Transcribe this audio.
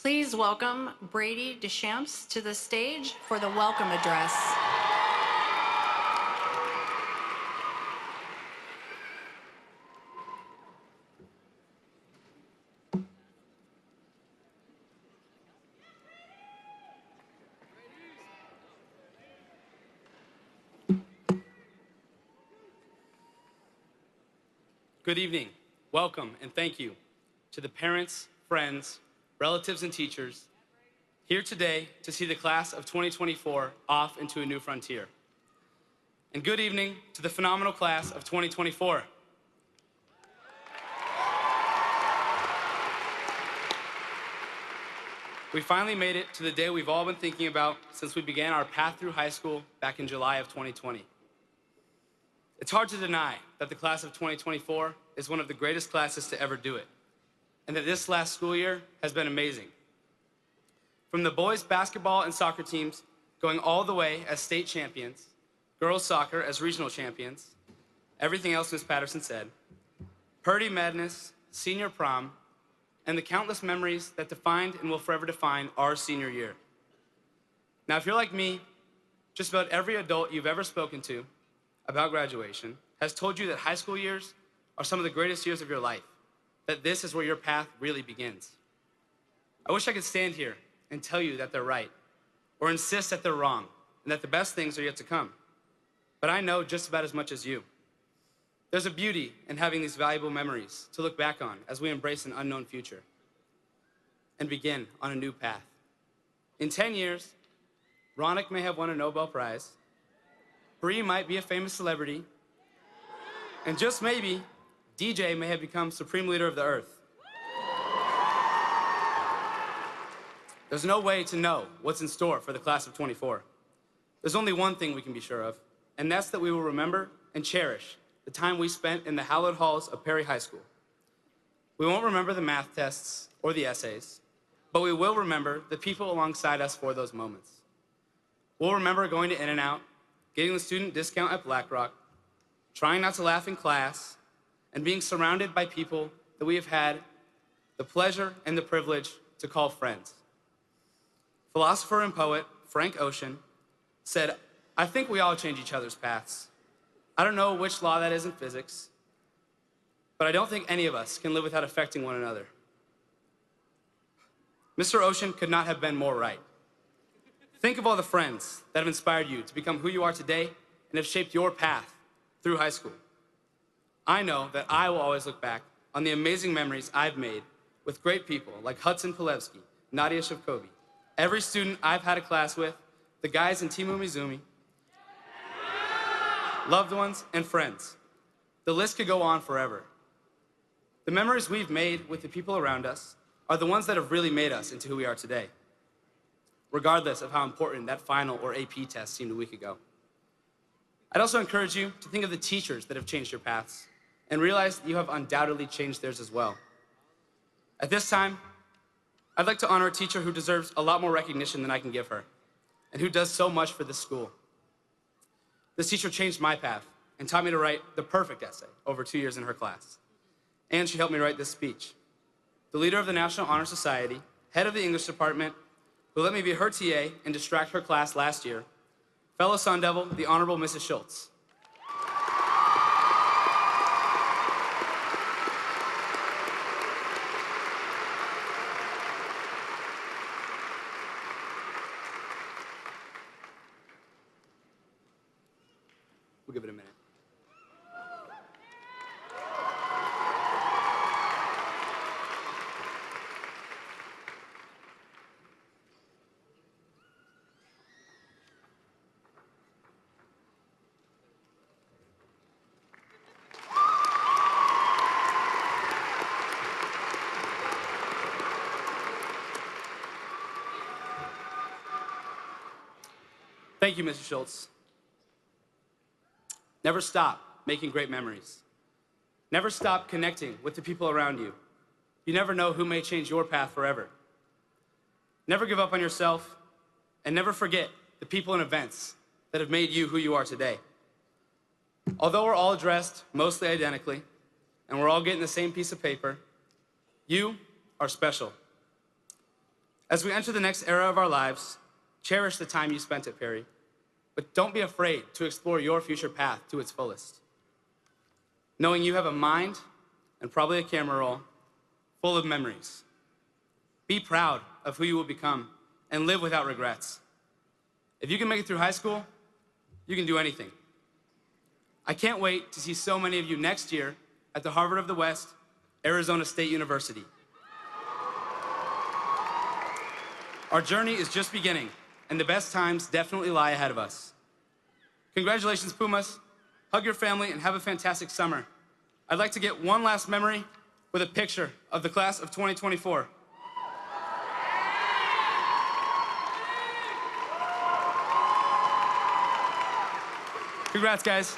Please welcome Brady Deschamps to the stage for the welcome address. Good evening, welcome, and thank you to the parents, friends, relatives, and teachers here today to see the class of 2024 off into a new frontier. And good evening to the phenomenal class of 2024. We finally made it to the day we've all been thinking about since we began our path through high school back in July of 2020. It's hard to deny that the class of 2024 is one of the greatest classes to ever do it, and that this last school year has been amazing. From the boys' basketball and soccer teams going all the way as state champions, girls' soccer as regional champions, everything else Ms. Patterson said, Purdy Madness, senior prom, and the countless memories that defined and will forever define our senior year. Now, if you're like me, just about every adult you've ever spoken to about graduation has told you that high school years are some of the greatest years of your life, that this is where your path really begins. I wish I could stand here and tell you that they're right, or insist that they're wrong, and that the best things are yet to come. But I know just about as much as you. There's a beauty in having these valuable memories to look back on as we embrace an unknown future and begin on a new path. In 10 years, Ronick may have won a Nobel Prize, Bree might be a famous celebrity, and just maybe, DJ may have become supreme leader of the earth. There's no way to know what's in store for the class of 24. There's only one thing we can be sure of, and that's that we will remember and cherish the time we spent in the hallowed halls of Perry High School. We won't remember the math tests or the essays, but we will remember the people alongside us for those moments. We'll remember going to In-N-Out, getting the student discount at Black Rock, trying not to laugh in class, and being surrounded by people that we have had the pleasure and the privilege to call friends. Philosopher and poet Frank Ocean said, "I think we all change each other's paths. I don't know which law that is in physics, but I don't think any of us can live without affecting one another." Mr. Ocean could not have been more right. Think of all the friends that have inspired you to become who you are today and have shaped your path through high school. I know that I will always look back on the amazing memories I've made with great people like Hudson Pilevsky, Nadia Shavkovi, every student I've had a class with, the guys in Team Umizoomi, loved ones, and friends. The list could go on forever. The memories we've made with the people around us are the ones that have really made us into who we are today, regardless of how important that final or AP test seemed a week ago. I'd also encourage you to think of the teachers that have changed your paths and realize that you have undoubtedly changed theirs as well. At this time, I'd like to honor a teacher who deserves a lot more recognition than I can give her, and who does so much for this school. This teacher changed my path and taught me to write the perfect essay over 2 years in her class. And she helped me write this speech. The leader of the National Honor Society, head of the English department, who let me be her TA and distract her class last year, fellow Sun Devil, the Honorable Mrs. Schultz. We'll give it a minute. Thank you, Mrs. Schultz. Never stop making great memories. Never stop connecting with the people around you. You never know who may change your path forever. Never give up on yourself, and never forget the people and events that have made you who you are today. Although we're all dressed mostly identically, and we're all getting the same piece of paper, you are special. As we enter the next era of our lives, cherish the time you spent at Perry, but don't be afraid to explore your future path to its fullest. Knowing you have a mind, and probably a camera roll, full of memories. Be proud of who you will become and live without regrets. If you can make it through high school, you can do anything. I can't wait to see so many of you next year at the Harvard of the West, Arizona State University. Our journey is just beginning, and the best times definitely lie ahead of us. Congratulations, Pumas. Hug your family and have a fantastic summer. I'd like to get one last memory with a picture of the class of 2024. Congrats, guys.